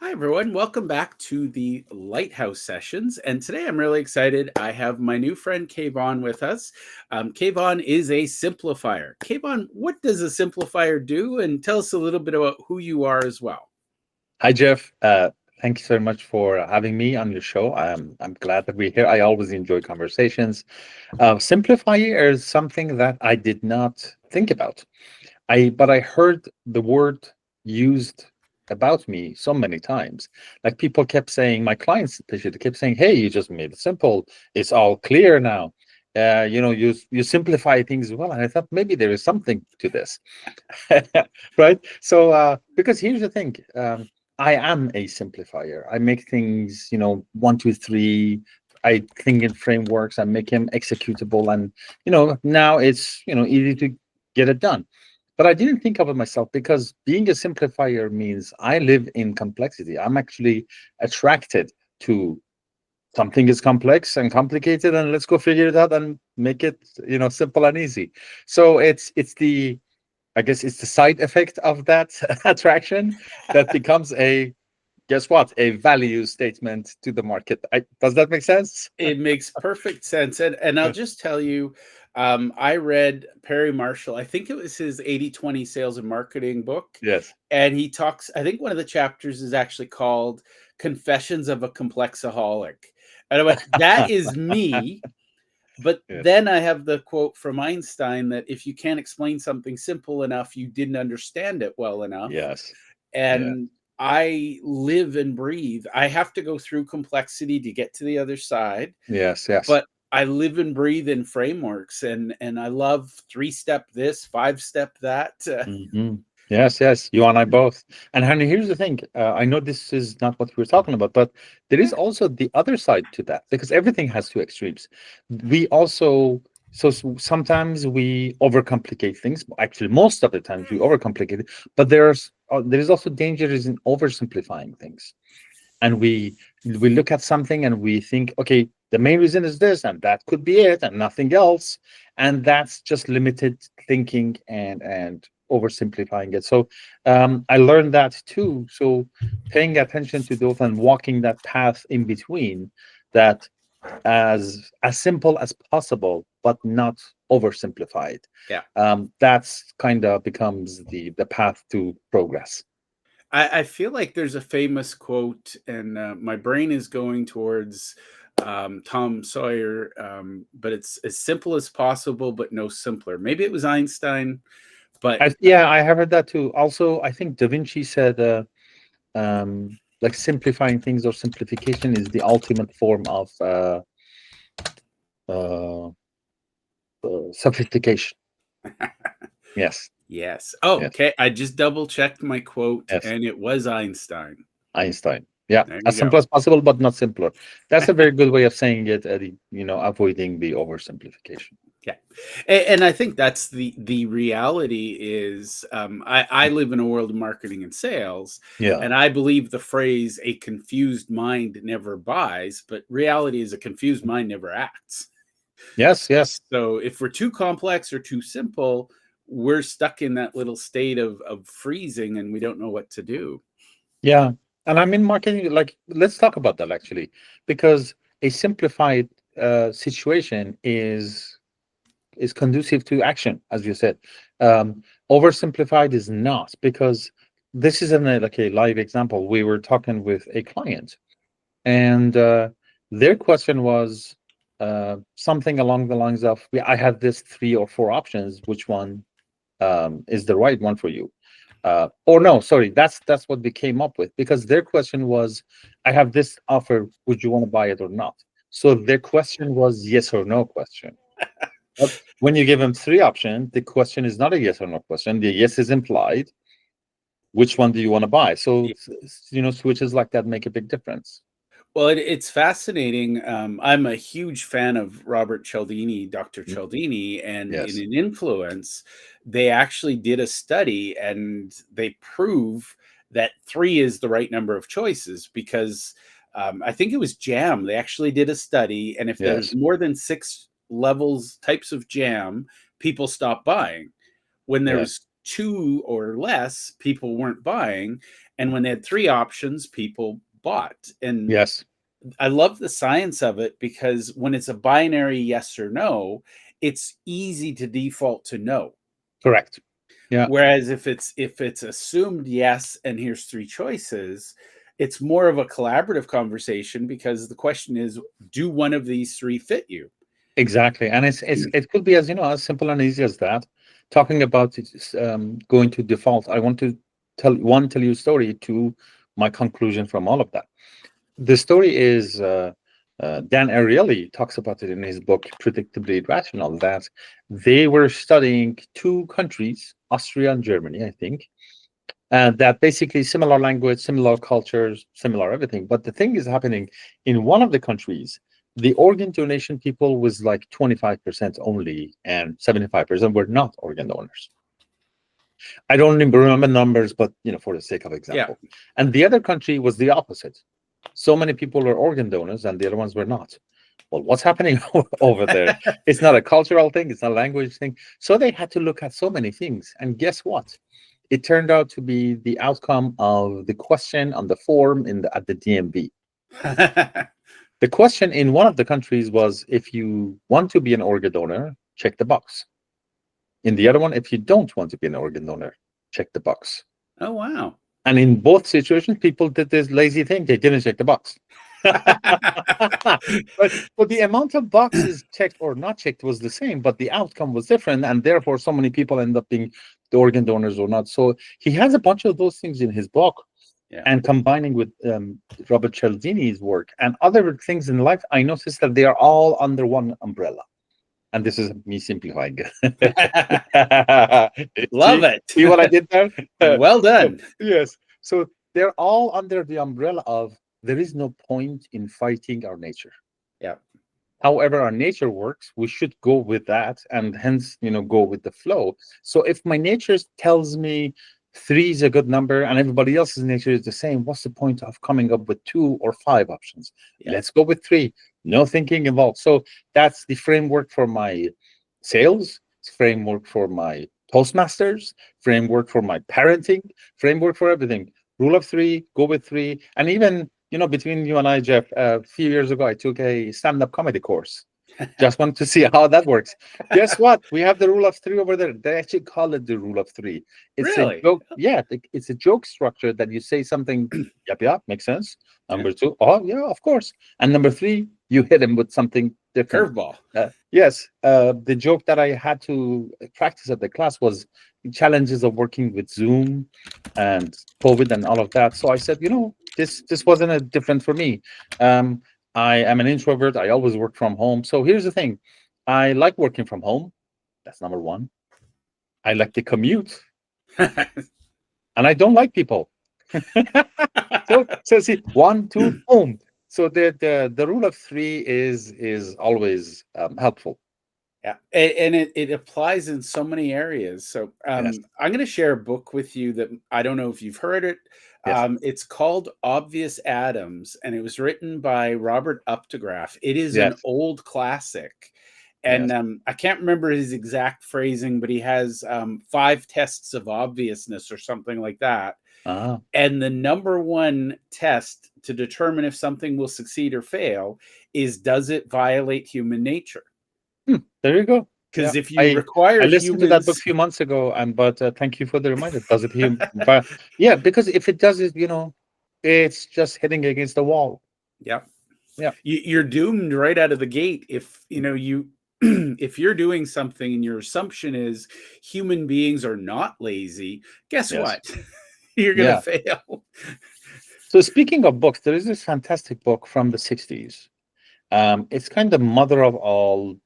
Hi, everyone. Welcome back to the Lighthouse Sessions. And today I'm really excited. I have my new friend Kayvon with us. Kayvon is a simplifier. Kayvon, what does a simplifier do? And tell us a little bit about who you are as well. Hi, Jeff. Thank you so much for having me on your show. I'm glad that we're here. I always enjoy conversations. Simplifier is something that I did not think about. But I heard the word used about me so many times. Like people kept saying, my clients especially kept saying, "Hey, you just made it simple. It's all clear now. You simplify things well." And I thought maybe there is something to this, right? So because here's the thing. I am a simplifier. I make things, one, two, three. I think in frameworks. I make them executable, and now it's easy to get it done. But I didn't think of it myself because being a simplifier means I live in complexity. I'm actually attracted to something is complex and complicated, and let's go figure it out and make it, simple and easy. So I guess it's the side effect of that attraction that becomes guess what, a value statement to the market. Does that make sense? It makes perfect sense. And I'll just tell you, I read Perry Marshall. I think it was his 80/20 sales and marketing book. Yes. And he talks, I think one of the chapters is actually called Confessions of a Complexaholic. And I went, that is me. But Yes. then I have the quote from Einstein that if you can't explain something simple enough, you didn't understand it well enough. Yes. Yeah. And I live and breathe. I have to go through complexity to get to the other side, Yes. Yes. but I live and breathe in frameworks, and I love 3-step this, 5-step that. Mhm. Yes, yes, you and I both. And honey, here's the thing. I know this is not what we're talking about, but there is Yeah. also the other side to that because everything has two extremes. We also, sometimes we overcomplicate things. Actually, most of the times we overcomplicate it, but there is also dangers in oversimplifying things. And we look at something and we think, okay, the main reason is this, and that could be it, and nothing else. And that's just limited thinking and oversimplifying it. So I learned that too. So paying attention to those and walking that path in between, that as simple as possible, but not oversimplified. Yeah. That's kind of becomes the path to progress. I feel like there's a famous quote, and my brain is going towards Tom Sawyer, but it's as simple as possible, but no simpler. Maybe it was Einstein, but Yeah, I have heard that too. Also, I think Da Vinci said, like simplifying things or simplification is the ultimate form of uh, sophistication. Yes, yes. Oh, yes, okay. I just double checked my quote, yes. and it was Einstein. Einstein. Yeah, There as you simple go. as possible, but not simpler. That's a very good way of saying it, Eddie. Avoiding the oversimplification. Yeah, and I think that's the reality is I live in a world of marketing and sales, Yeah. and I believe the phrase "a confused mind never buys," but reality is a confused mind never acts. Yes, yes. So if we're too complex or too simple, we're stuck in that little state of freezing, and we don't know what to do. Yeah. And I'm in marketing, like, let's talk about that actually, because a simplified situation is conducive to action, as you said. Oversimplified is not, because this is like a live example. We were talking with a client, and their question was something along the lines of, I have this 3 or 4 options. Which one is the right one for you? Or no, sorry, that's what we came up with, because their question was, I have this offer. Would you want to buy it or not? So their question was yes or no question. But when you give them 3 options, the question is not a yes or no question. The yes is implied. Which one do you want to buy? So, switches like that make a big difference. Well, it's fascinating. I'm a huge fan of Robert Cialdini, Dr. Mm. Cialdini, and in Yes. an influence, they actually did a study and they prove that 3 is the right number of choices because I think it was jam. They actually did a study, and if there's Yes. more than 6 types of jam, people stop buying. When there Yeah. was 2 or less, people weren't buying, and when they had 3 options, people bought. And Yes, I love the science of it, because when it's a binary yes or no, it's easy to default to no. correct. Yeah, Whereas if it's assumed yes and here's 3 choices, it's more of a collaborative conversation, because the question is, do one of these 3 fit you? exactly. And it could be as as simple and easy as that. Talking about it, going to default. I want to tell you a story to my conclusion from all of that. The story is Dan Ariely talks about it in his book Predictably Irrational, that they were studying two countries, Austria and Germany, I think, that basically similar language, similar cultures, similar everything. But the thing is happening in one of the countries, the organ donation people was like 25% only, and 75% were not organ donors. I don't remember numbers, but for the sake of Yeah. example. And the other country was the opposite. So many people were organ donors, and the other ones were not. Well, what's happening over there? It's not a cultural thing, it's not a language thing. So they had to look at so many things. And guess what? It turned out to be the outcome of the question on the form at the DMV. The question in one of the countries was, if you want to be an organ donor, check the box. In the other one, if you don't want to be an organ donor, check the box. Oh, wow. And in both situations, people did this lazy thing. They didn't check the box. but the amount of boxes checked or not checked was the same, but the outcome was different. And therefore, so many people end up being the organ donors or not. So he has a bunch of those things in his book. Yeah. And combining with Robert Cialdini's work and other things in life, I noticed that they are all under one umbrella. And this is me simplifying. Love it. See what I did there? Well done. Yes. So they're all under the umbrella of, there is no point in fighting our nature. Yeah. However our nature works, we should go with that, and hence, go with the flow. So if my nature tells me 3 is a good number and everybody else's nature is the same, what's the point of coming up with 2 or 5 options? Yeah. Let's go with 3. No thinking involved. So that's the framework for my sales, framework for my Toastmasters, framework for my parenting, framework for everything. Rule of 3, go with 3. And even, between you and I, Jeff, a few years ago, I took a stand-up comedy course. Just wanted to see how that works. Guess what? We have the rule of 3 over there. They actually call it the rule of 3. It's Really? a joke. Yeah, it's a joke structure that you say something, yep, makes sense. Number 2, oh, yeah, of course. And number 3, you hit him with something different. Curveball. Yes. The joke that I had to practice at the class was challenges of working with Zoom and COVID and all of that. So I said, this wasn't a different for me. I am an introvert. I always work from home. So here's the thing. I like working from home. That's number 1. I like the commute. And I don't like people. so see, 1, 2, boom. So the rule of 3 is always helpful. Yeah, and it applies in so many areas. So Yes. I'm going to share a book with you that I don't know if you've heard it. Yes. It's called Obvious Atoms, and it was written by Robert Updegraff. It is an Yes. old classic, and Yes. I can't remember his exact phrasing, but he has 5 tests of obviousness or something like that. Ah. And the number 1 test to determine if something will succeed or fail is, does it violate human nature? There you go. Because Yeah. if you require I listened to that book humans, a few months ago, but thank you for the reminder. Does it but yeah, because if it does it, it's just hitting against the wall. yeah, Yeah. you're doomed right out of the gate. If you if you're doing something and your assumption is human beings are not lazy, guess Yes. what? You're gonna Yeah. fail. So speaking of books, there is this fantastic book from the 60s. It's kind of mother of all,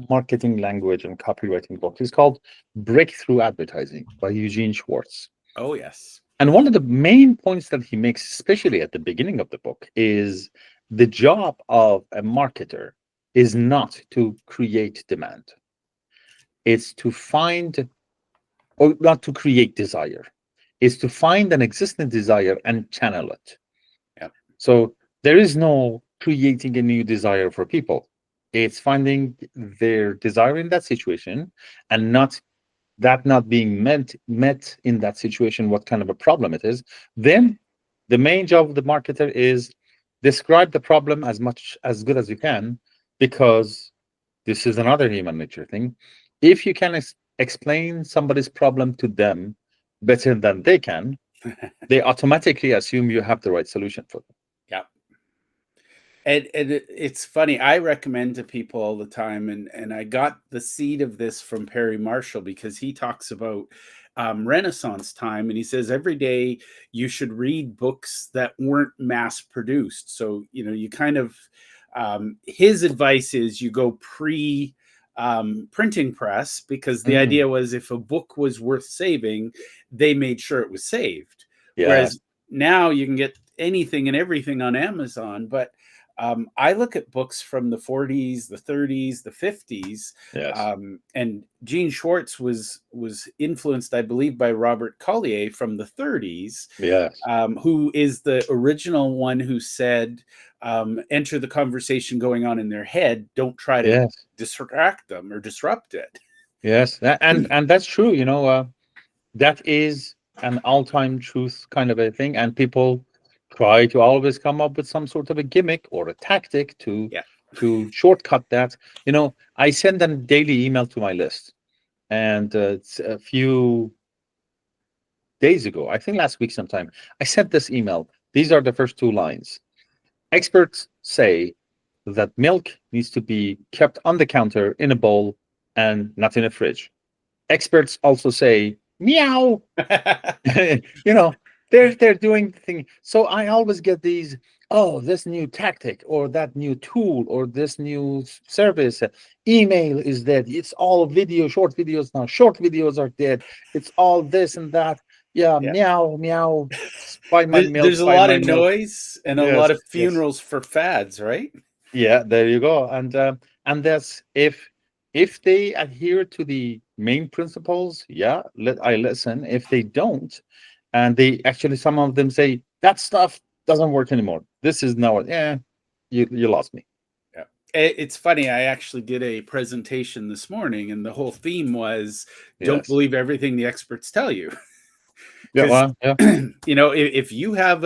marketing language and copywriting books. It's called Breakthrough Advertising by Eugene Schwartz. Oh yes. And one of the main points that he makes, especially at the beginning of the book, is the job of a marketer is not to create demand. It's to find, or not to create desire. It's to find an existing desire and channel it. Yeah. So there is no creating a new desire for people. It's finding their desire in that situation and not that not being met in that situation, what kind of a problem it is, then the main job of the marketer is describe the problem as much as good as you can, because this is another human nature thing. If you can explain somebody's problem to them better than they can, they automatically assume you have the right solution for them. Yeah. And it's funny. I recommend to people all the time, and I got the seed of this from Perry Marshall because he talks about Renaissance time, and he says every day you should read books that weren't mass produced. So you kind of his advice is you go pre printing press, because the Mm, idea was if a book was worth saving, they made sure it was saved. yes, Whereas now you can get anything and everything on Amazon, but I look at books from the 40s, the 30s, the 50s, yes, and Gene Schwartz was influenced, I believe, by Robert Collier from the 30s, yes, who is the original one who said, "Enter the conversation going on in their head. Don't try to yes, distract them or disrupt it." yes. And that's true. That is an all-time truth kind of a thing, and people try to always come up with some sort of a gimmick or a tactic to Yeah. shortcut that. I send a daily email to my list, and it's a few days ago, I think last week sometime, I sent this email. These are the first two lines. Experts say that milk needs to be kept on the counter in a bowl and not in a fridge. Experts also say meow. you know they're doing the thing. So I always get these, oh, this new tactic or that new tool or this new service. Email is dead. It's all video, short videos now. Short videos are dead. It's all this and that. Yeah, Yeah. meow meow. Buy my milk, There's a buy lot my of milk. noise and a Yes, lot of yes. funerals for fads, right? Yeah, there you go. And that's if they adhere to the main principles, yeah, I listen. If they don't, and they actually, some of them say that stuff doesn't work anymore. This is now, yeah, you lost me. Yeah. It's funny. I actually did a presentation this morning, and the whole theme was don't Yes. believe everything the experts tell you. Yeah. Because, Well. Yeah. if you have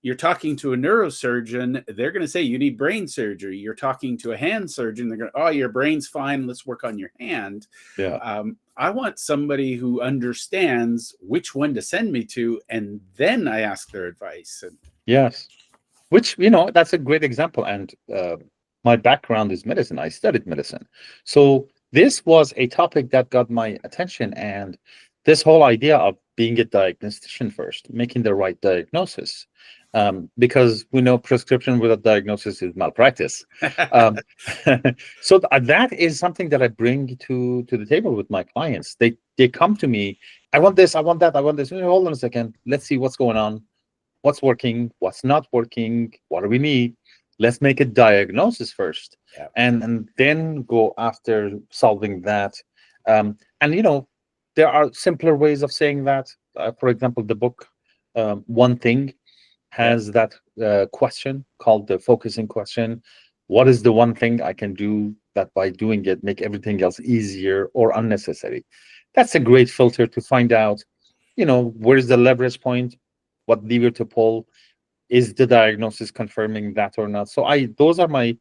you're talking to a neurosurgeon, they're going to say you need brain surgery. You're talking to a hand surgeon, they're going, oh, your brain's fine. Let's work on your hand. Yeah. I want somebody who understands which one to send me to, and then I ask their advice. And Yes. Which, that's a great example. And my background is medicine. I studied medicine. So this was a topic that got my attention. And this whole idea of being a diagnostician first, making the right diagnosis, because we know prescription without diagnosis is malpractice. Um, so that is something that I bring to the table with my clients. They come to me, I want this, I want that, I want this. Hold on a second. Let's see what's going on, what's working, what's not working, what do we need. Let's make a diagnosis first, yeah. and then go after solving that. And there are simpler ways of saying that. For example, the book One Thing Yeah. has that question called the focusing question. What is the one thing I can do that by doing it make everything else easier or unnecessary? That's a great filter to find out, where's the leverage point, what lever to pull, is the diagnosis confirming that or not. So those are my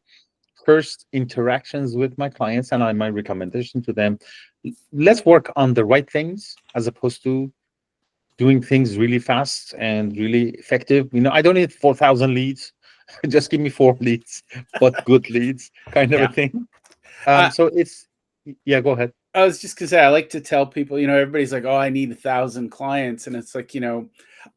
first interactions with my clients, and my recommendation to them: let's work on the right things as opposed to doing things really fast and really effective. I don't need 4,000 leads. Just give me 4 leads, but good leads, kind of a Yeah. thing. Uh, So it's, yeah, go ahead. I was just gonna say, I like to tell people, everybody's like, "Oh, I need 1,000 clients," and it's like,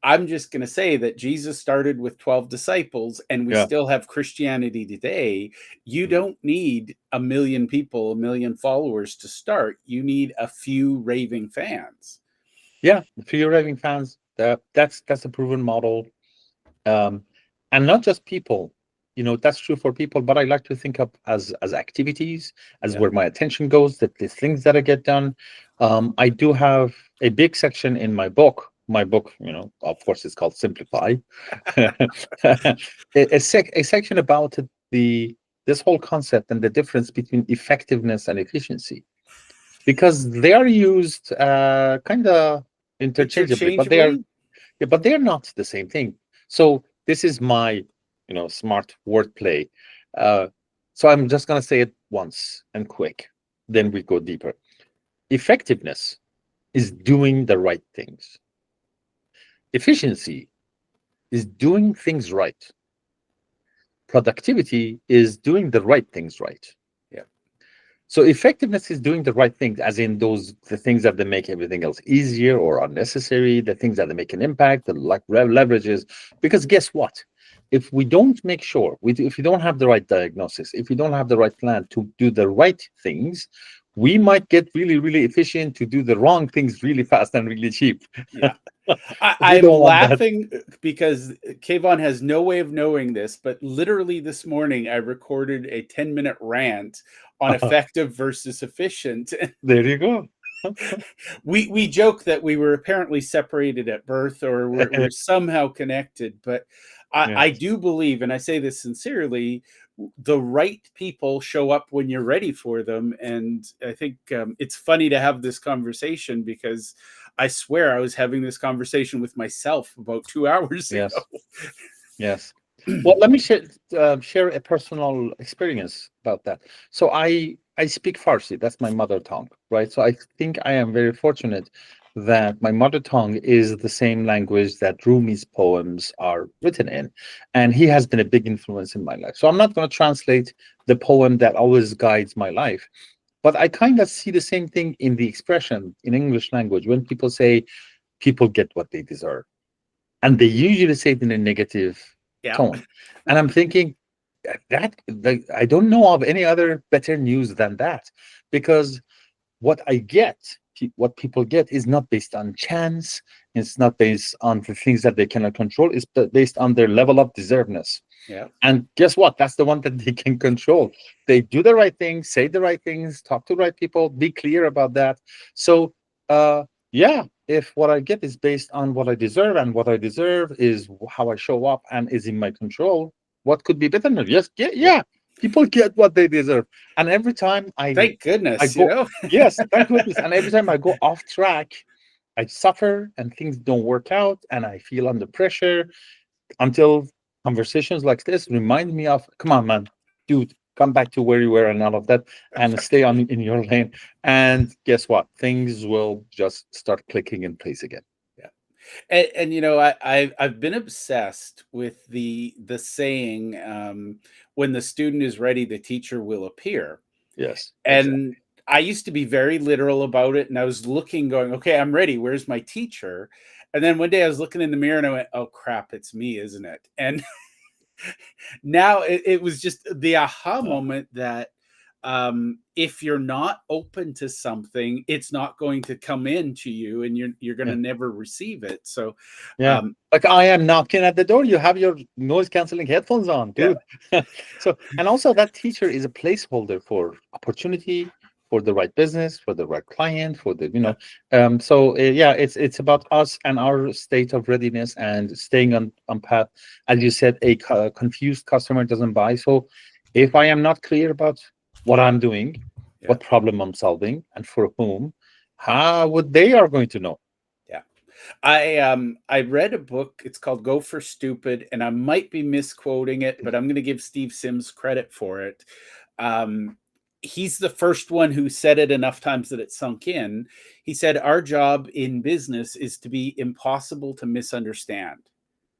I'm just gonna say that Jesus started with 12 disciples, and we Yeah. still have Christianity today. You Mhm. don't need 1 million people, 1 million followers to start. You need a few raving fans. Yeah, for your raving fans, that's a proven model. um, and not just people. That's true for people, but I like to think of as activities, as Yeah. where my attention goes, that the things that I get done. I do have a big section in my book, of course, it's called Simplify. A section about this whole concept and the difference between effectiveness and efficiency. because they are used kind of interchangeably, but they are Interchangeably? yeah, but they're not the same thing. So this is my, smart wordplay. Uh, so I'm just gonna say it once and quick, then we go deeper. Effectiveness is doing the right things. Efficiency is doing things right. Productivity is doing the right things right. Yeah. So effectiveness is doing the right things, as in the things that they make everything else easier or unnecessary, the things that they make an impact, the like leverages. Because guess what? If we don't make sure, if we don't have the right diagnosis, if we don't have the right plan to do the right things, we might get really, really efficient to do the wrong things really fast and really cheap. Yeah. We I'm don't want that. laughing because Kayvon has no way of knowing this, but literally this morning I recorded a 10-minute rant on effective versus efficient. There you go. We joke that we were apparently separated at birth, or we're somehow connected, but I Yes. do believe, and I say this sincerely, the right people show up when you're ready for them. And I think it's funny to have this conversation because I swear I was having this conversation with myself about 2 hours Yes. ago. Yes. Well, let me share a personal experience about that. So I speak Farsi. That's my mother tongue, right? So I think I am very fortunate that my mother tongue is the same language that Rumi's poems are written in, and he has been a big influence in my life. So I'm not going to translate the poem that always guides my life, but I kind of see the same thing in the expression in English language when people say people get what they deserve, and they usually say it in a negative Yeah. tone. And I'm thinking I don't know of any other better news than that, because what I get, what people get, is not based on chance. It's not based on the things that they cannot control. It's based on their level of deservedness. Yeah. And guess what? That's the one that they can control. They do the right things, say the right things, talk to the right people, be clear about that. So, yeah, if what I get is based on what I deserve, and what I deserve is how I show up and is in my control, what could be better than yes, yeah, Yeah. yeah. People get what they deserve, and every time Thank I goodness, go, yes, thank goodness, and every time I go off track, I suffer and things don't work out, and I feel under pressure until conversations like this remind me of, come on, man, dude, come back to where you were and all of that, and stay on in your lane. And guess what? Things will just start clicking in place again. Yeah. And I've been obsessed with the saying, when the student is ready, the teacher will appear. Yes, exactly. And I used to be very literal about it, and I was looking, going, okay, I'm ready. Where's my teacher? And then one day I was looking in the mirror and I went, oh crap, it's me, isn't it? And now it was just the aha Uh, moment that if you're not open to something, it's not going to come into you, and you're going yeah, to never receive it. So yeah. um, Like, I am knocking at the door. You have your noise canceling headphones on, yeah, dude. So, and also that teacher is a placeholder for opportunity, for the right business, for the right client, for the, yeah, so yeah, it's about us and our state of readiness and staying on path. As you said, a confused customer doesn't buy. So if I am not clear about what I'm doing, yeah. what problem I'm solving, and for whom, how would they are going to know? Yeah. I read a book. It's called Go for Stupid, and I might be misquoting it, but I'm going to give Steve Sims credit for it. Um, he's the first one who said it enough times that it sunk in. He said, "Our job in business is to be impossible to misunderstand."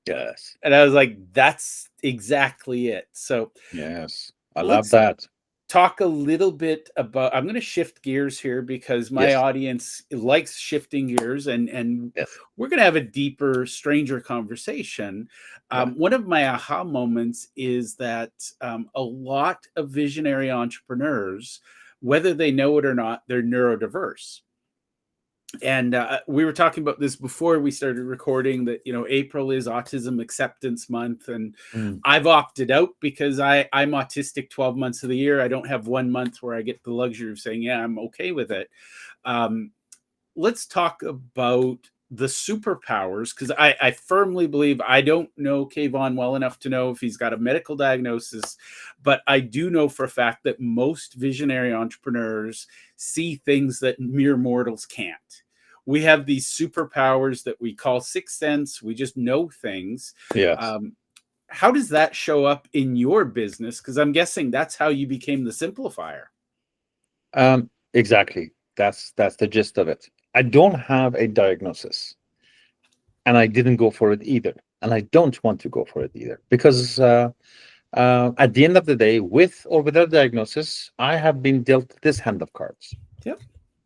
Yes. And I was like, "That's exactly it." So Yes, I love let's that. talk a little bit about, I'm going to shift gears here because my Yes, audience likes shifting gears, and yes, we're going to have a deeper, stranger conversation. yeah, One of my aha moments is that a lot of visionary entrepreneurs, whether they know it or not, they're neurodiverse. And we were talking about this before we started recording, that April is autism acceptance month, and mm, I've opted out because I'm autistic 12 months of the year. I don't have 1 month where I get the luxury of saying, yeah, I'm okay with it. um, let's talk about the superpowers, because I firmly believe, I don't know Kayvon well enough to know if he's got a medical diagnosis, but I do know for a fact that most visionary entrepreneurs see things that mere mortals can't. We have these superpowers that we call sixth sense. We just know things. Yes. Um, how does that show up in your business? Because I'm guessing that's how you became the Simplifier. Exactly. That's the gist of it. I don't have a diagnosis, and I didn't go for it either, and I don't want to go for it either, because at the end of the day, with or without diagnosis, I have been dealt this hand of cards. Yep.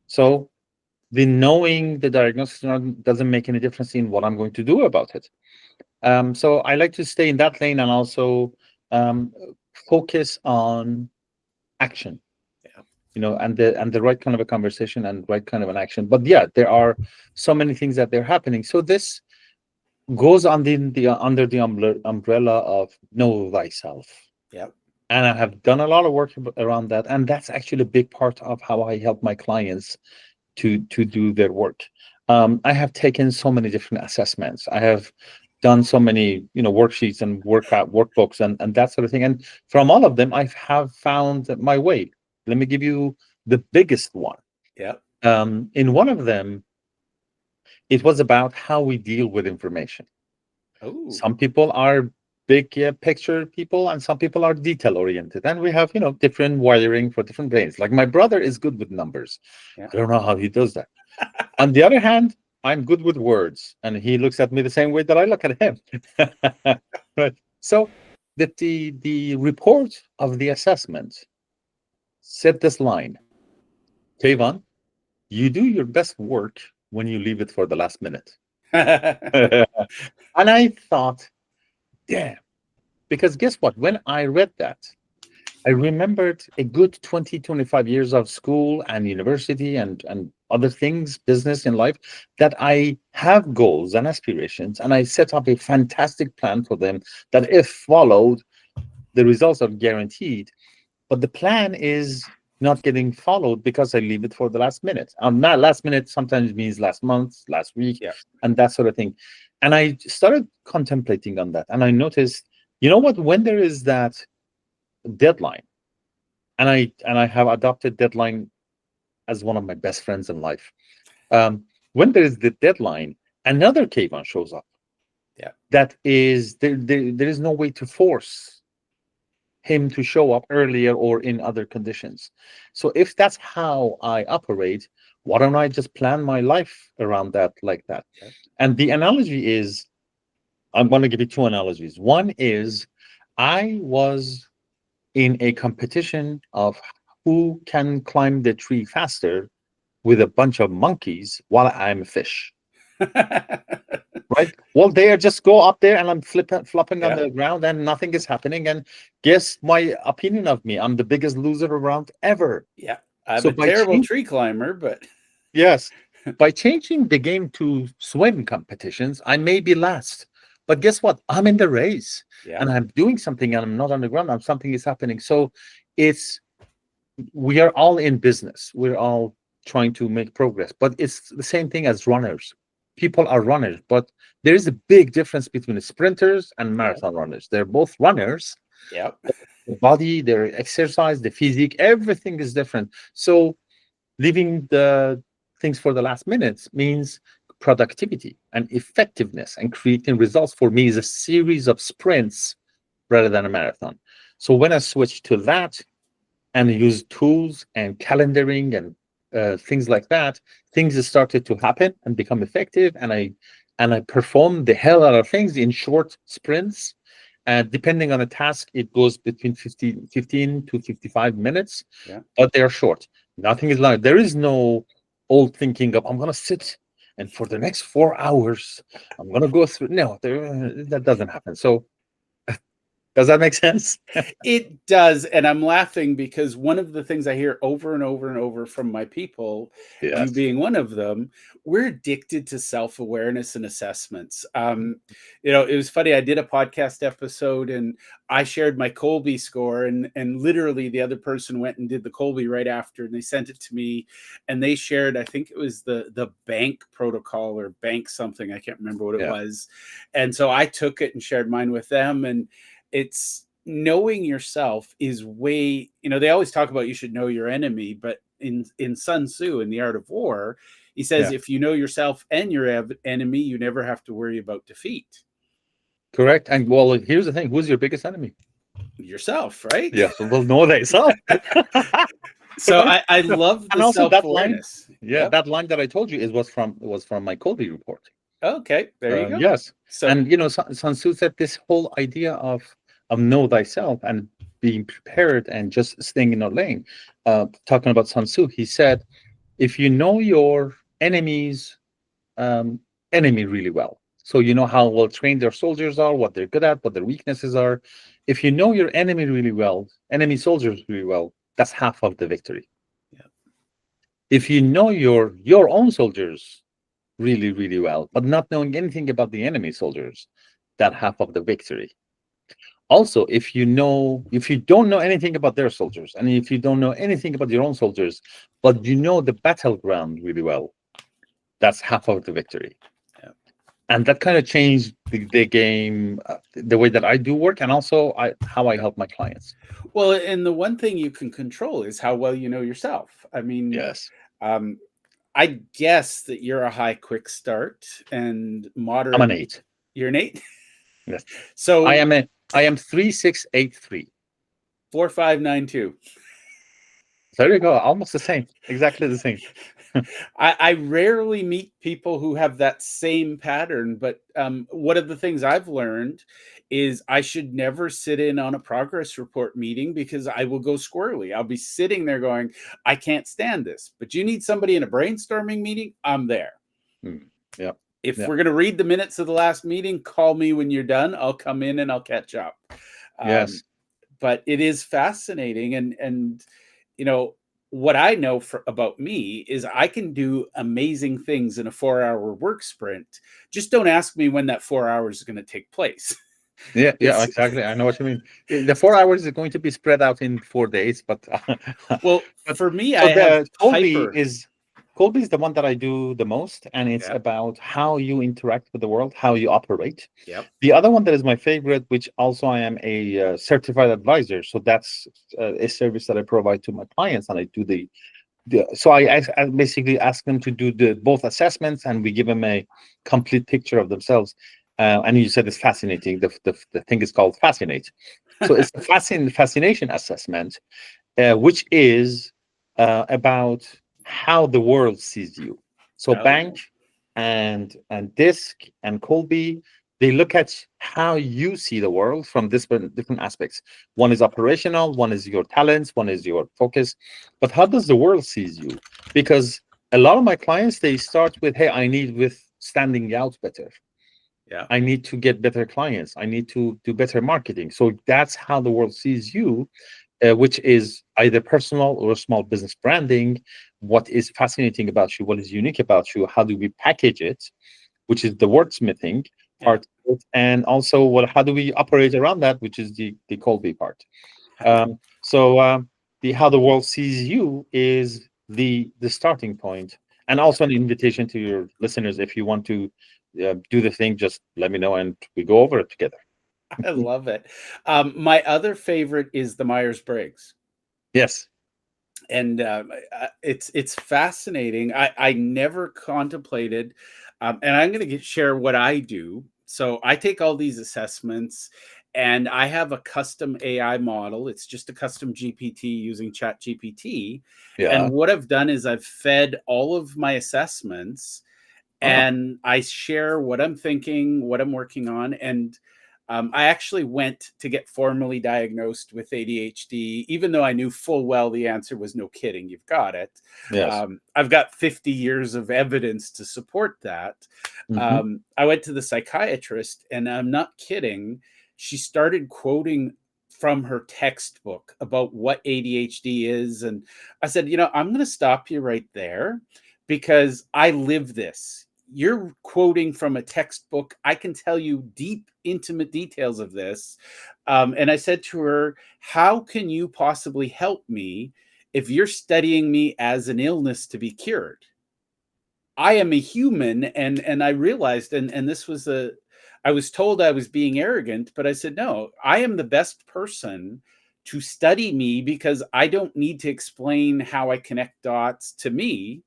So the knowing the diagnosis doesn't make any difference in what I'm going to do about it. So I like to stay in that lane and also um, focus on action, and the right kind of a conversation and right kind of an action. But yeah, there are so many things that they're happening. So this goes on under the umbrella of know thyself. Yep. And I have done a lot of work around that, and that's actually a big part of how I help my clients to do their work. I have taken so many different assessments. I have done so many worksheets and workbooks and that sort of thing. And from all of them, I have found my way. Let me give you the biggest one. Yeah. In one of them, it was about how we deal with information. Oh. Some people are big picture people, and some people are detail oriented. And we have, different wiring for different brains. Like my brother is good with numbers. Yeah. I don't know how he does that. On the other hand, I'm good with words, and he looks at me the same way that I look at him. Right. So the report of the assessment said this line: Kayvon, you do your best work when you leave it for the last minute. And I thought, damn, because guess what? When I read that, I remembered a good 20, 25 years of school and university and other things, business in life, that I have goals and aspirations, and I set up a fantastic plan for them that, if followed, the results are guaranteed. But the plan is not getting followed because I leave it for the last minute. Not last minute sometimes means last month, last week, Yeah. and that sort of thing. And I started contemplating on that, and I noticed, you know what, when there is that deadline, and I have adopted deadline as one of my best friends in life. When there is the deadline, another Kayvon shows up. Yeah. That is there is no way to force him to show up earlier or in other conditions. So if that's how I operate, why don't I just plan my life around that like that? Yeah. And the analogy is, I'm going to give you two analogies. One is, I was in a competition of who can climb the tree faster with a bunch of monkeys while I'm a fish. Right? Well, they are just go up there and I'm flopping on Yeah. the ground and nothing is happening. And guess my opinion of me? I'm the biggest loser around ever. Yeah. I'm So a terrible tree climber, but yes, by changing the game to swim competitions, I may be last. But guess what? I'm in the race, yeah. and I'm doing something, and I'm not on the ground. Something is happening. So we are all in business. We're all trying to make progress, but it's the same thing as runners. People are runners, but there is a big difference between the sprinters and marathon runners. They're both runners. Yeah. The body, their exercise, the physique, everything is different. So leaving the things for the last minutes means productivity and effectiveness, and creating results for me is a series of sprints rather than a marathon. So when I switched to that and use tools and calendaring and things like that, things started to happen and become effective, and I perform the hell out of things in short sprints. And depending on the task, it goes between 15 to 55 minutes, Yeah. but they're short. Nothing is like, there is no old thinking of, I'm going to sit and for the next 4 hours, I'm going to go through. No, that doesn't happen. So Does that make sense? It does. And I'm laughing because one of the things I hear over and over and over from my people, you Yes. being one of them, we're addicted to self-awareness and assessments. It was funny. I did a podcast episode and I shared my Colby score, and literally the other person went and did the Colby right after, and they sent it to me, and they shared, I think it was the bank protocol or bank something. I can't remember what it Yeah. was. And so I took it and shared mine with them. And it's knowing yourself is way, they always talk about you should know your enemy, but in Sun Tzu, in The Art of War, he says, Yeah. if you know yourself and your enemy, you never have to worry about defeat. Correct. And well, here's the thing: who's your biggest enemy? Yourself, right? Yeah. So we'll know thyself. So Correct. I love And the also that line, self-awareness. yeah, Yep. that line that I told you was from my Colby report. Okay, there you go. Yes. So, And Sun Tzu said this whole idea of know thyself and being prepared and just staying in our lane. Talking about Sun Tzu, he said, if you know your enemy's enemy really well, so you know how well trained their soldiers are, what they're good at, what their weaknesses are. If you know your enemy really well, enemy soldiers really well, that's half of the victory. yeah. If you know your own soldiers really, really well, but not knowing anything about the enemy soldiers, that half of the victory. Also, if you don't know anything about their soldiers, and if you don't know anything about your own soldiers, but you know the battleground really well, that's half of the victory. Yeah. And that kind of changed the game, the way that I do work, and also how I help my clients. Well, and the one thing you can control is how well you know yourself. I mean, Yes, um, I guess that you're a high quick start and I'm moderate. an 8. You're an 8. Yes, So I am 3683. 4592. There you go, almost the same, exactly the same. I rarely meet people who have that same pattern, but one of the things I've learned is I should never sit in on a progress report meeting because I will go squirrely. I'll be sitting there going, I can't stand this. But you need somebody in a brainstorming meeting, I'm there. Yeah. If Yeah. we're going to read the minutes of the last meeting, call me when you're done. I'll come in and I'll catch up. Yes. But it is fascinating, and what I know about me is I can do amazing things in a 4-hour work sprint. Just don't ask me when that 4 hours is going to take place. Yeah, yeah, It's exactly. I know what you mean. The 4 hours is going to be spread out in 4 days, but well, but for me, so I have the hyper. Colby is the one that I do the most, and it's Yeah. about how you interact with the world, how you operate. Yep. The other one that is my favorite, which also I am a certified advisor, so that's a service that I provide to my clients, and I do so I basically ask them to do both assessments, and we give them a complete picture of themselves. And you said it's fascinating. The thing is called Fascinate. So it's a fascination assessment, which is about how the world sees you. So Oh, Bank and Disc and Colby, they look at how you see the world from different aspects. One is operational, one is your talents, one is your focus. But how does the world sees you? Because a lot of my clients, they start with, hey, I need with standing out better. yeah. I need to get better clients. I need to do better marketing. So that's how the world sees you, which is either personal or small business branding. What is fascinating about you? What is unique about you? How do we package it? Which is the wordsmithing Yeah. part of it. And also, how do we operate around that? Which is the Colby part. The how the world sees you is the starting point, and also an invitation to your listeners. If you want to do the thing, just let me know, and we go over it together. I love it. My other favorite is the Myers-Briggs. Yes. And it's fascinating. I never contemplated, and I'm going to share what I do. So I take all these assessments, and I have a custom AI model. It's just a custom GPT using Chat GPT. And Yeah. what I've done is I've fed all of my assessments, Oh, and I share what I'm thinking, what I'm working on, and I actually went to get formally diagnosed with ADHD, even though I knew full well the answer was no kidding, you've got it. yes. I've got 50 years of evidence to support that. Hmm. I went to the psychiatrist, and I'm not kidding. she started quoting from her textbook about what ADHD is. And I said, I'm going to stop you right there because I live this. You're quoting from a textbook. I can tell you deep, intimate details of this. And I said to her, how can you possibly help me if you're studying me as an illness to be cured? I am a human, and I realized, and this was I was told I was being arrogant, but I said, no, I am the best person to study me because I don't need to explain how I connect dots to me.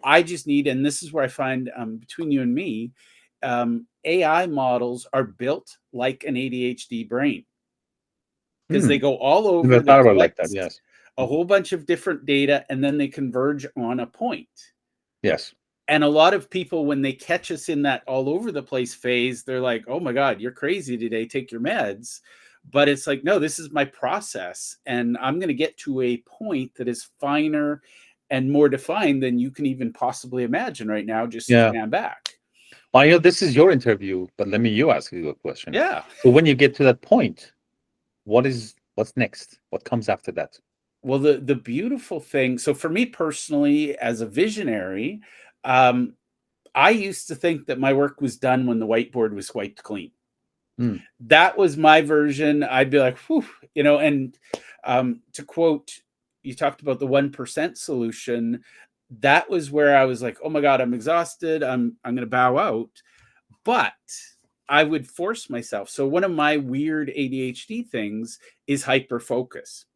I just need, and this is where I find between you and me, AI models are built like an ADHD brain because they go all Never over, they thought about it like that. collect Yes. a whole bunch of different data, and then they converge on a point. Yes. And a lot of people, when they catch us in that all over the place phase, they're like, oh my God, you're crazy today. Take your meds. But it's like, no, this is my process. And I'm going to get to a point that is finer and more defined than you can even possibly imagine right now. Just Yeah. stand back. Well, this is your interview, but let me ask you a question. Yeah. So when you get to that point, what's next? What comes after that? Well, the beautiful thing, so for me personally, as a visionary, I used to think that my work was done when the whiteboard was wiped clean. That was my version. I'd be like, whew, and to quote, you talked about the 1% solution. That was where I was like, oh my God, I'm exhausted. I'm going to bow out. But I would force myself. So one of my weird ADHD things is hyper focus.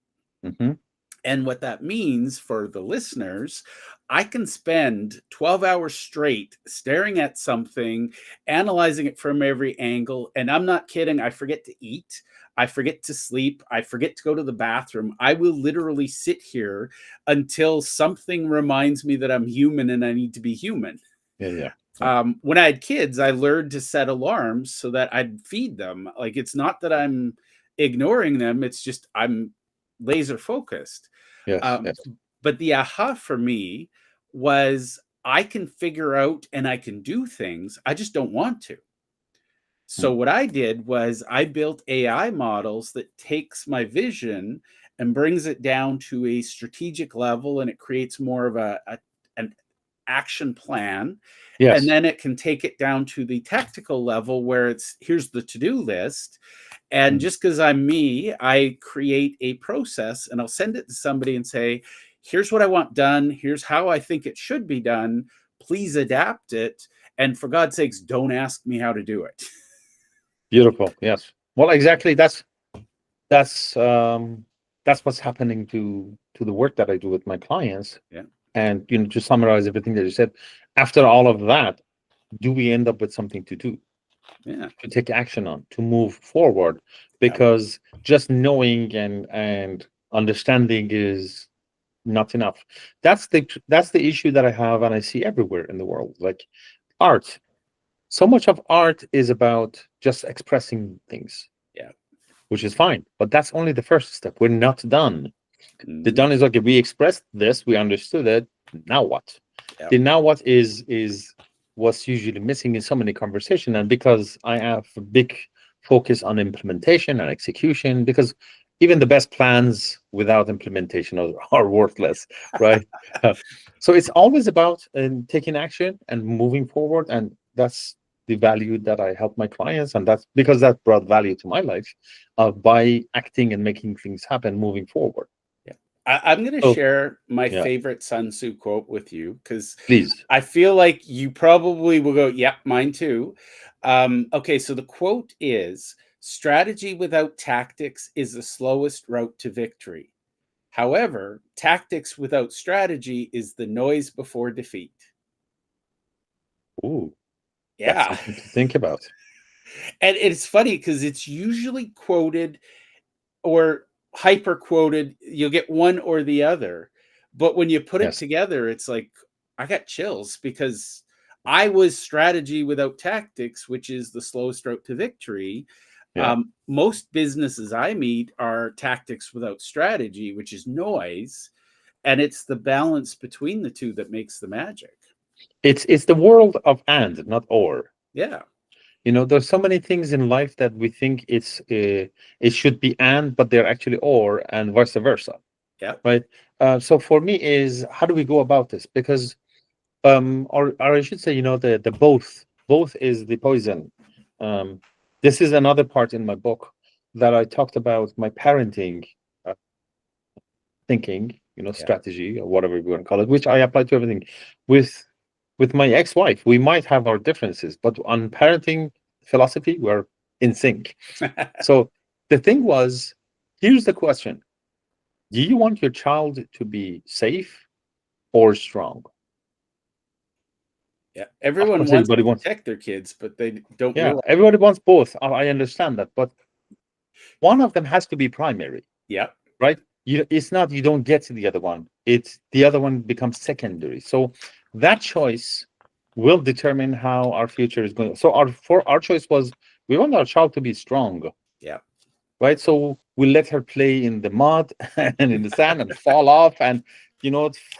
And what that means for the listeners, I can spend 12 hours straight staring at something, analyzing it from every angle. And I'm not kidding. I forget to eat. I forget to sleep. I forget to go to the bathroom. I will literally sit here until something reminds me that I'm human and I need to be human. Yeah. When I had kids, I learned to set alarms so that I'd feed them. Like, it's not that I'm ignoring them. It's just I'm laser focused. Yes. But the aha for me was I can figure out and I can do things. I just don't want to. So what I did was I built AI models that takes my vision and brings it down to a strategic level, and it creates more of an action plan. Yes. And then it can take it down to the tactical level where here's the to-do list. And just because I'm me, I create a process and I'll send it to somebody and say, here's what I want done. Here's how I think it should be done. Please adapt it. And for God's sakes, don't ask me how to do it. Beautiful. Yes. Well, exactly. That's what's happening to the work that I do with my clients. Yeah. And to summarize everything that you said, after all of that, do we end up with something to do? Yeah. To take action on, to move forward, because just knowing and understanding is not enough. That's the issue that I have and I see everywhere in the world. Like art, so much of art is about just expressing things, which is fine, but that's only the first step. We're not done. The done is, okay, we expressed this, we understood it, now what? The now what is what's usually missing in so many conversation. And because I have a big focus on implementation and execution, because even the best plans without implementation are worthless, right? So it's always about taking action and moving forward, and that's the value that I help my clients, and that's because that brought value to my life by acting and making things happen, moving forward. I'm going to share my favorite Sun Tzu quote with you because please, I feel like you probably will go, yep, mine too. Okay, so the quote is, strategy without tactics is the slowest route to victory. However, tactics without strategy is the noise before defeat. Ooh, yeah. That's something to think about. And it's funny because it's usually quoted or hyper quoted. You'll get one or the other. But when you put it together, it's like, I got chills because I was strategy without tactics, which is the slowest route to victory. Most businesses I meet are tactics without strategy, which is noise. And it's the balance between the two that makes the magic. It's the world of and, not or. Yeah. There's so many things in life that we think it should be and, but they're actually or, and vice versa, Yep. right? So for me is how do we go about this? Because or I should say, the both is the poison. This is another part in my book that I talked about my parenting uh, thinking, Yeah. strategy or whatever we want to call it, which I apply to everything. With my ex-wife, we might have our differences, but on parenting philosophy, we're in sync. So the thing was, here's the question: do you want your child to be safe or strong? Yeah. Of Everyone course, wants everybody to wants. protect their kids, but they don't Yeah, realize. everybody wants both. I understand that, but one of them has to be primary, Yep. right? It's not you don't get to the other one. It's the other one becomes secondary. So that choice will determine how our future is going. So our choice was we want our child to be strong, Yep. right? So we let her play in the mud and in the sand and fall off and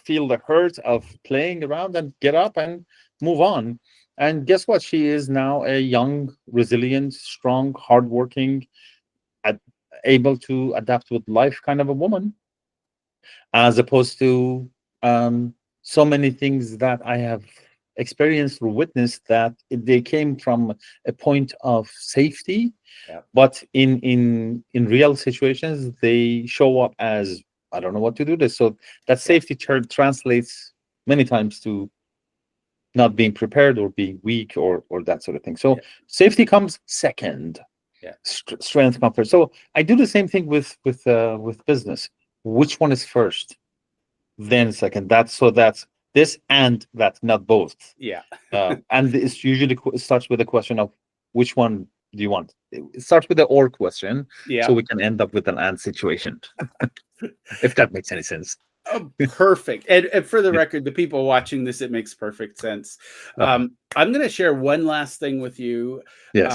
feel the hurt of playing around and get up and move on. And guess what? She is now a young, resilient, strong, hardworking, ad- able to adapt with life kind of a woman, as opposed to so many things that I have experienced or witnessed that they came from a point of safety, Yep. but in real situations they show up as I don't know what to do this. So that Yep. safety translates many times to not being prepared or being weak or that sort of thing. So Yep. safety comes second, Yeah. strength comes first. So I do the same thing with business. Which one is first? Then second. That's this and that, not both. Yeah. And it's usually it starts with a question of which one do you want. It starts with the or question, so Yeah. we can end up with an and situation, if that makes any sense. Oh, perfect. And for the Yeah. record, the people watching this, it makes perfect sense. Okay. I'm going to share one last thing with you. Yes.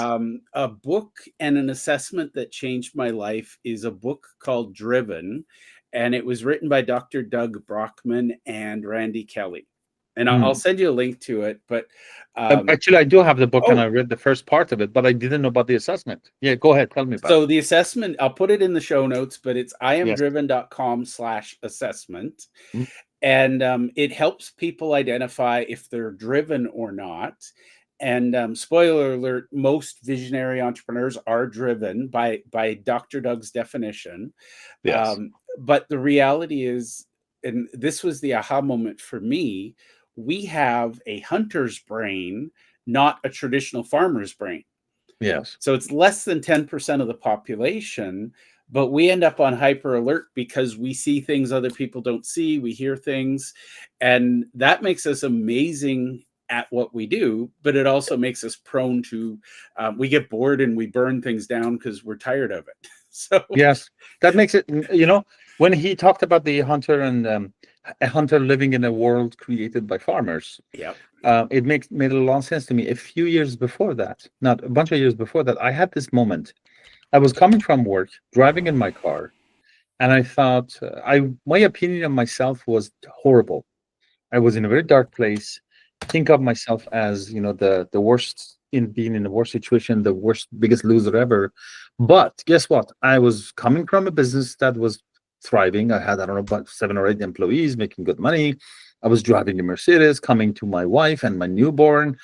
A book and an assessment that changed my life is a book called Driven, and it was written by Dr. Doug Brockman and Randy Kelly. And I'll Hmm. send you a link to it. But um, Actually, I do have the book and oh, I read the first part of it, but I didn't know about the assessment. Yeah, go ahead. Tell me about so it. the assessment, I'll put it in the show notes, but it's Yes. iamdriven.com/assessment. Mhm. And it helps people identify if they're driven or not. And spoiler alert, most visionary entrepreneurs are driven by Dr. Doug's definition. Yes. But the reality is, and this was the aha moment for me, we have a hunter's brain, not a traditional farmer's brain. Yes. So it's less than 10% of the population, but we end up on hyper alert because we see things other people don't see, we hear things, and that makes us amazing at what we do, but it also makes us prone to, we get bored and we burn things down because we're tired of it. So, Yes. That makes it, when he talked about the hunter and a hunter living in a world created by farmers, yeah, it made a lot of sense to me. A few years before that, not a bunch of years before that, I had this moment. I was coming from work, driving in my car, and I thought, my opinion of myself was horrible. I was in a very dark place. Think of myself as, the worst in being in the worst situation, the worst, biggest loser ever. But guess what? I was coming from a business that was thriving. I had, I don't know, about 7 or 8 employees making good money. I was driving a Mercedes, coming to my wife and my newborn,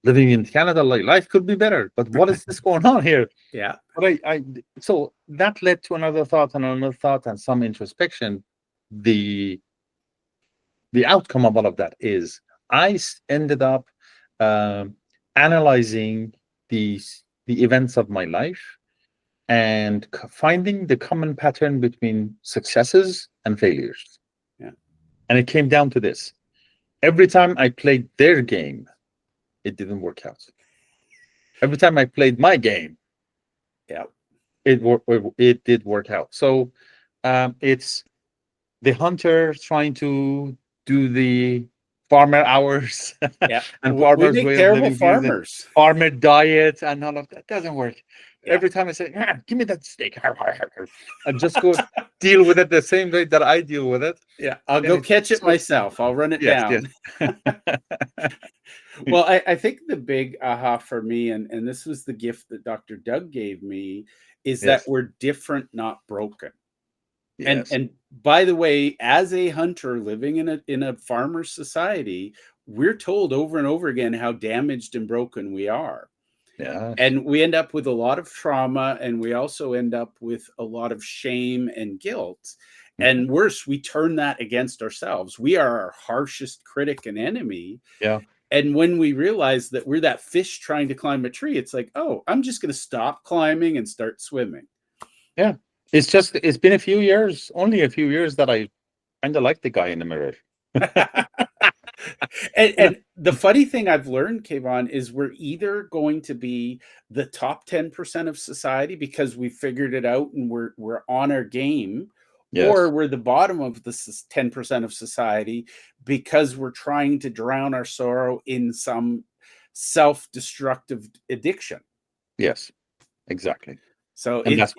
living in Canada. Like life could be better. But what is this going on here? yeah, But so that led to another thought and another thought and some introspection. The the outcome of all of that is ended up um, analyzing the events of my life and finding the common pattern between successes and failures. yeah, And it came down to this: every time I played their game, it didn't work out. Every time I played my game, yeah, it did work out. So it's the hunter trying to do the farmer hours yeah. and We farmer's make way of terrible living, being the farmers. farmer diet and all of that doesn't work. Yeah. Every time I say, "Ah, give me that steak," and just go deal with it the same way that I deal with it, Yeah. I'll then go it catch it so myself. I'll run it yes, yes. down. Well, I think the big aha for me, and this was the gift that Dr. Doug gave me, is that Yes. we're different, not broken. And Yes. and by the way, as a hunter living in a farmer society, we're told over and over again how damaged and broken we are. Yes. And we end up with a lot of trauma, and we also end up with a lot of shame and guilt. Mhm. And worse, we turn that against ourselves. We are our harshest critic and enemy. Yeah. And when we realize that we're that fish trying to climb a tree, it's like, oh, I'm just going to stop climbing and start swimming. Yeah. It's been a few years, only a few years that I kind of like the guy in the mirror. and, You know? and the funny thing I've learned, Kayvon, is we're either going to be the top 10% of society because we figured it out and we're on our game, or Yes. we're the bottom of the 10% of society because we're trying to drown our sorrow in some self-destructive addiction. Yes. Exactly. So And it's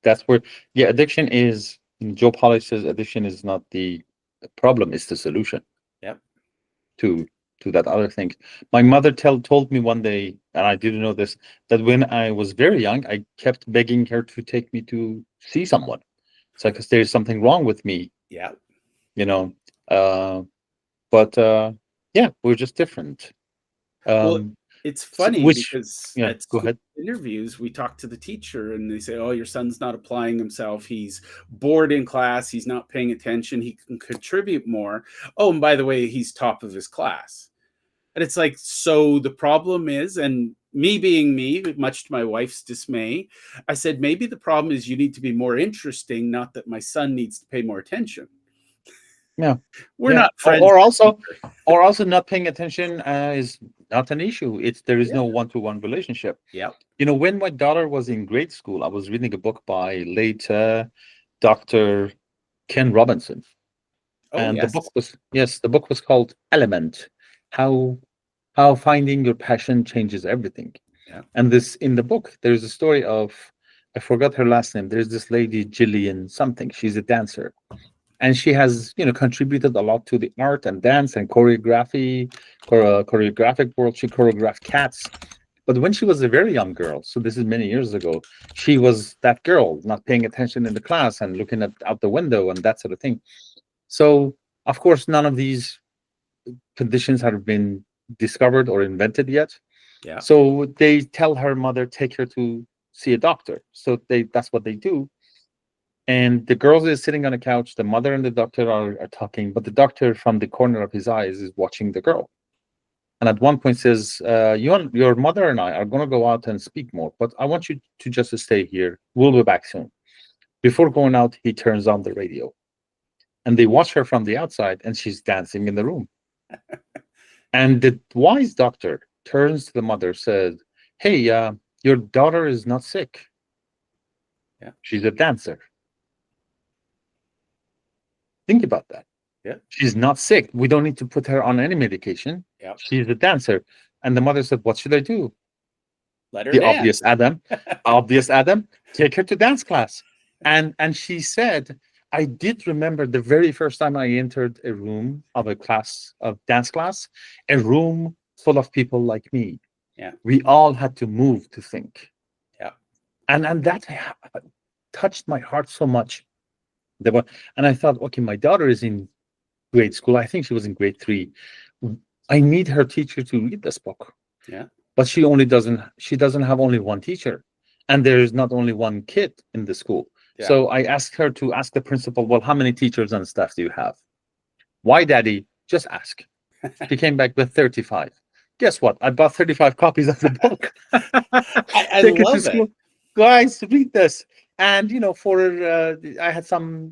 that's where yeah, addiction is Joe Polish says addiction is not the problem, it's the solution yep. to that other thing. My mother told me one day, and I didn't know this, that when I was very young, I kept begging her to take me to see someone. It's like, 'cause there's something wrong with me, Yeah. you know. Uh, but yeah, we're just different. Well, Um, it's so, funny which because yeah, at go school ahead. interviews, we talk to the teacher and they say, oh, your son's not applying himself. He's bored in class. He's not paying attention. He can contribute more. Oh, and by the way, he's top of his class. And it's like, so the problem is, and me being me, much to my wife's dismay, I said, maybe the problem is you need to be more interesting, not that my son needs to pay more attention. Yeah, We're yeah. not Or, friends. or also, or also not paying attention is not an issue. It's there is Yeah. no one-to-one relationship. Yep. When my daughter was in grade school, I was reading a book by late Dr. Ken Robinson, Oh, and yes. the book was called Element: How Finding Your Passion Changes Everything. Yeah. And this in the book, there's a story of I forgot her last name. There's this lady Jillian something. She's a dancer, and she has contributed a lot to the art and dance and choreography, choreographic world. She choreographed cats. But when she was a very young girl, so this is many years ago, she was that girl not paying attention in the class and looking out the window and that sort of thing. So of course none of these conditions have been discovered or invented yet. Yeah. So they tell her mother, take her to see a doctor. So that's what they do. And the girl is sitting on a couch. The mother and the doctor are talking, but the doctor, from the corner of his eyes, is watching the girl. And at one point says, your mother and I are going to go out and speak more, but I want you to just stay here. We'll be back soon. Before going out, he turns on the radio. And they watch her from the outside, and she's dancing in the room. And the wise doctor turns to the mother, says, hey, your daughter is not sick. Yeah. She's a dancer. Think about that. Yeah. She's not sick. We don't need to put her on any medication. Yeah. She's a dancer. And the mother said, what should I do? Let her The dance. obvious Adam, take her to dance class. And she said, I did remember the very first time I entered a room of a class of dance class, a room full of people like me. Yeah. We all had to move to think. Yeah. And that touched my heart so much. And I thought, okay, my daughter is in grade school. I think she was in grade 3. I need her teacher to read this book. Yeah. But she doesn't have only one teacher. And there's not only one kid in the school. Yeah. So I asked her to ask the principal, well, how many teachers and staff do you have? Why, Daddy? Just ask. She came back with 35. Guess what? I bought 35 copies of the book. I Take it to love it. school. Guys, read this. And I had some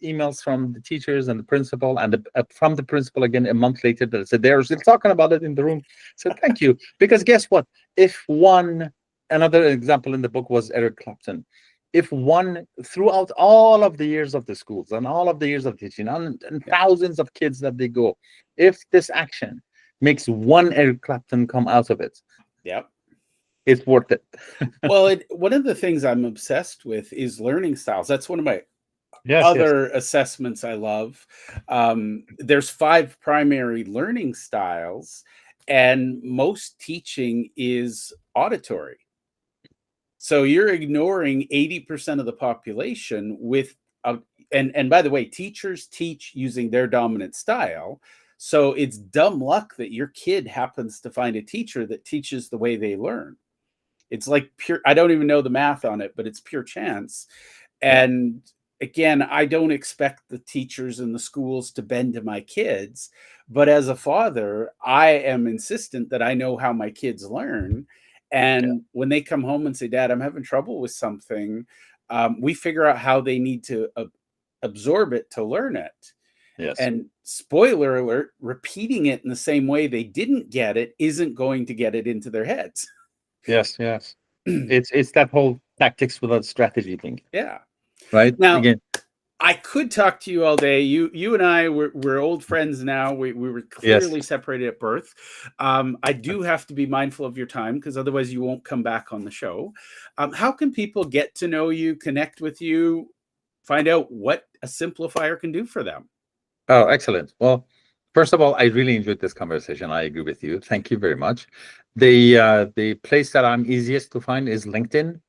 emails from the teachers and the principal, and from the principal again a month later that said they're still talking about it in the room. So thank you, because guess what? If one Another example in the book was Eric Clapton. If one, throughout all of the years of the schools and all of the years of teaching and Yeah. thousands of kids that they go, if this action makes one Eric Clapton come out of it, Yeah. it's worth it. Well, one of the things I'm obsessed with is learning styles. That's one of my Yes, yes. other assessments I love. There's 5 primary learning styles, and most teaching is auditory. So you're ignoring 80% of the population with and by the way, teachers teach using their dominant style. So it's dumb luck that your kid happens to find a teacher that teaches the way they learn. It's like pure, I don't even know the math on it, but it's pure chance. Yeah. And again, I don't expect the teachers and the schools to bend to my kids, but as a father, I am insistent that I know how my kids learn. Yeah. And when they come home and say, Dad, I'm having trouble with something, we figure out how they need to absorb it to learn it. Yes. And spoiler alert, repeating it in the same way they didn't get it isn't going to get it into their heads. Yes. Yes. It's that whole tactics without strategy thing, Yeah. right? Now, Again, I could talk to you all day. You and I, we're old friends now. We were yes. clearly separated at birth. I do have to be mindful of your time because otherwise you won't come back on the show. How can people get to know you, connect with you, find out what a simplifier can do for them? Oh, excellent. Well, first of all, I really enjoyed this conversation. I agree with you. Thank you very much. The place that I'm easiest to find is LinkedIn.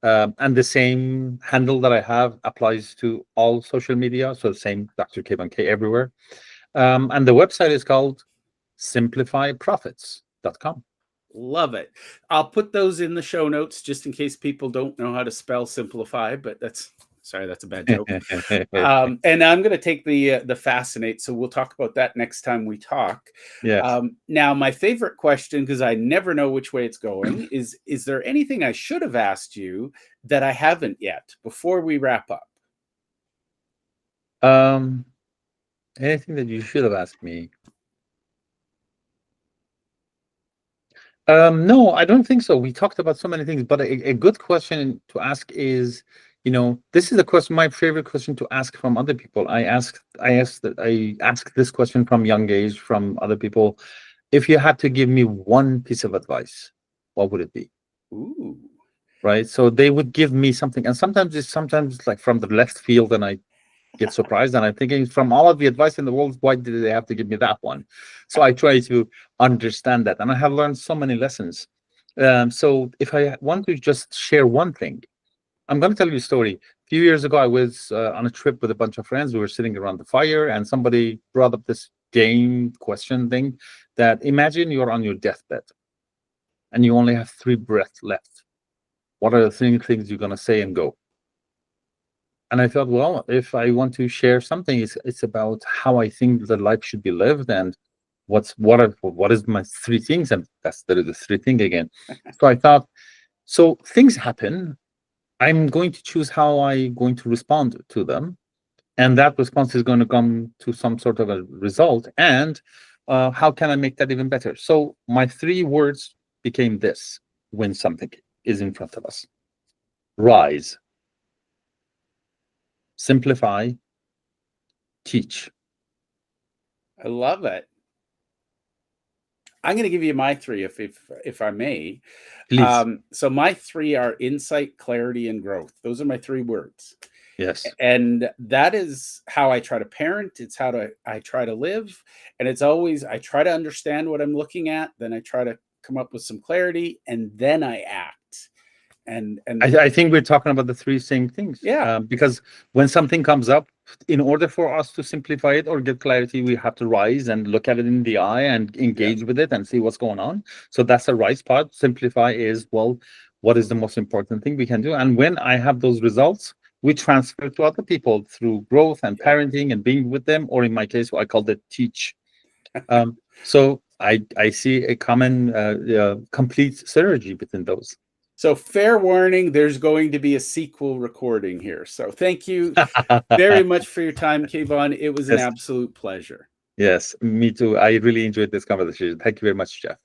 And the same handle that I have applies to all social media. So same Dr. Kayvon K everywhere. And the website is called simplifyprofits.com. Love it. I'll put those in the show notes just in case people don't know how to spell simplify, but that's a bad joke. And I'm going to take the fascinate, so we'll talk about that next time we talk. Yes. Now, my favorite question, because I never know which way it's going, is there anything I should have asked you that I haven't yet before we wrap up? Anything that you should have asked me? No, I don't think so. We talked about so many things, but a good question to ask is, this is a question, my favorite question to ask from other people. I ask this question from young age from other people. If you had to give me one piece of advice, what would it be? Ooh. Right? So they would give me something, and sometimes it's like from the left field, and I get surprised, and I'm thinking, from all of the advice in the world, why did they have to give me that one? So I try to understand that, and I have learned so many lessons. So if I want to just share one thing, I'm going to tell you a story. A few years ago, I was on a trip with a bunch of friends. We were sitting around the fire, and somebody brought up this game question thing, that imagine you're on your deathbed and you only have 3 breaths left. What are the 3 things you're going to say and go? And I thought, well, if I want to share something, it's about how I think that life should be lived, and what is my 3 things, and that's the 3 thing again. So I thought, so things happen. I'm going to choose how I'm going to respond to them, and that response is going to come to some sort of a result. And how can I make that even better? So my 3 words became this: when something is in front of us, rise, simplify, teach. I love it. I'm going to give you my 3 if I may. Please. So my 3 are insight, clarity, and growth. Those are my 3 words. Yes. And that is how I try to parent. It's how I try to live. And it's always, I try to understand what I'm looking at. Then I try to come up with some clarity, and then I act. And I think we're talking about the 3 same things. Yeah. Because when something comes up, in order for us to simplify it or get clarity, we have to rise and look at it in the eye and engage with it and see what's going on. So that's the rise part. Simplify is, well, what is the most important thing we can do? And when I have those results, we transfer to other people through growth and parenting and being with them, or in my case, I call it teach. So I see a common, complete synergy between those. So fair warning, there's going to be a sequel recording here. So thank you very much for your time, Kayvon. It was an Yes. absolute pleasure. Yes, me too. I really enjoyed this conversation. Thank you very much, Jeff.